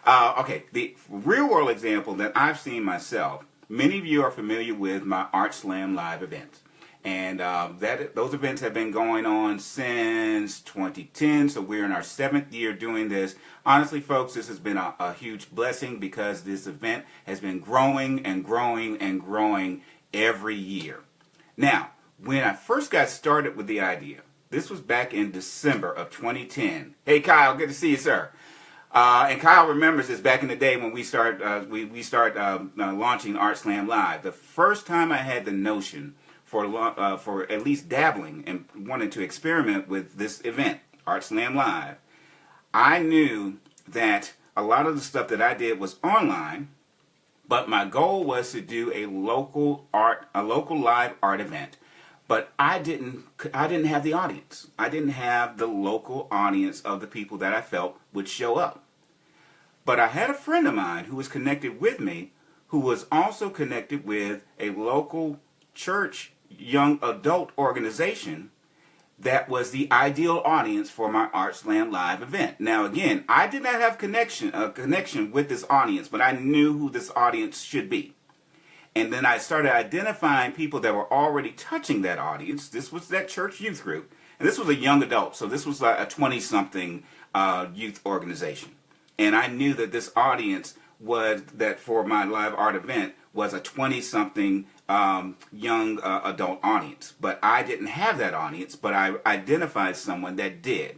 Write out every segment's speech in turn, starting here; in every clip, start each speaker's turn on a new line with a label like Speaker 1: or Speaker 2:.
Speaker 1: Okay, the real world example that I've seen myself, many of you are familiar with my Art Slam Live events. And those events have been going on since 2010, so we're in our 7th year doing this. Honestly, folks, this has been a huge blessing because this event has been growing and growing and growing every year. Now, when I first got started with the idea, this was back in December of 2010. Hey, Kyle, good to see you, sir. And Kyle remembers this back in the day when we start launching Art Slam Live. The first time I had the notion for at least dabbling and wanting to experiment with this event, Art Slam Live, I knew that a lot of the stuff that I did was online, but my goal was to do a local live art event. But I didn't have the audience. I didn't have the local audience of the people that I felt would show up. But I had a friend of mine who was connected with me, who was also connected with a local church young adult organization that was the ideal audience for my Art Slam Live event. Now again, I did not have a connection with this audience, but I knew who this audience should be. And then I started identifying people that were already touching that audience. This was that church youth group. And this was a young adult, so this was like a 20-something youth organization. And I knew that this audience that for my live art event was a 20-something young adult audience. But I didn't have that audience, but I identified someone that did.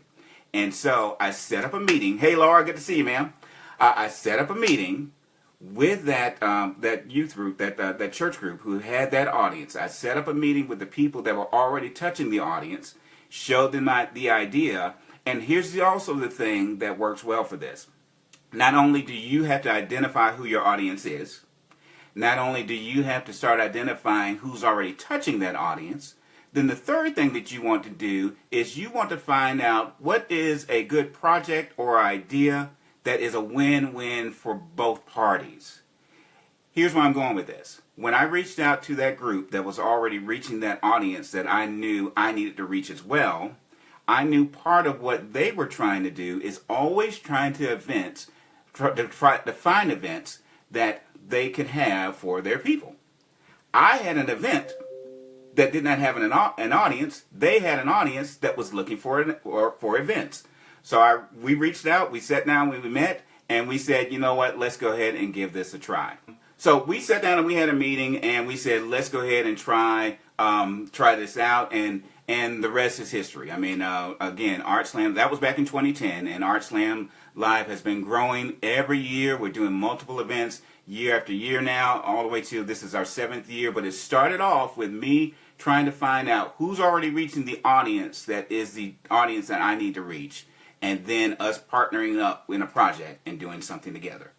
Speaker 1: And so I set up a meeting. Hey, Laura, good to see you, ma'am. I set up a meeting with that youth group, that church group who had that audience. I set up a meeting with the people that were already touching the audience, showed them the idea, and here's also the thing that works well for this. Not only do you have to identify who your audience is, not only do you have to start identifying who's already touching that audience, then the third thing that you want to do is you want to find out what is a good project or idea that is a win-win for both parties. Here's where I'm going with this. When I reached out to that group that was already reaching that audience that I knew I needed to reach as well, I knew part of what they were trying to do is always trying to find events that they could have for their people. I had an event that did not have an audience. They had an audience that was looking for events. So we reached out, we sat down, we met, and we said, you know what, let's go ahead and give this a try. So we sat down and we had a meeting, and we said, let's go ahead and try this out, and the rest is history. I mean, again, Art Slam, that was back in 2010, and Art Slam Live has been growing every year. We're doing multiple events year after year now, all the way to this is our 7th year, but it started off with me trying to find out who's already reaching the audience that is the audience that I need to reach, and then us partnering up in a project and doing something together.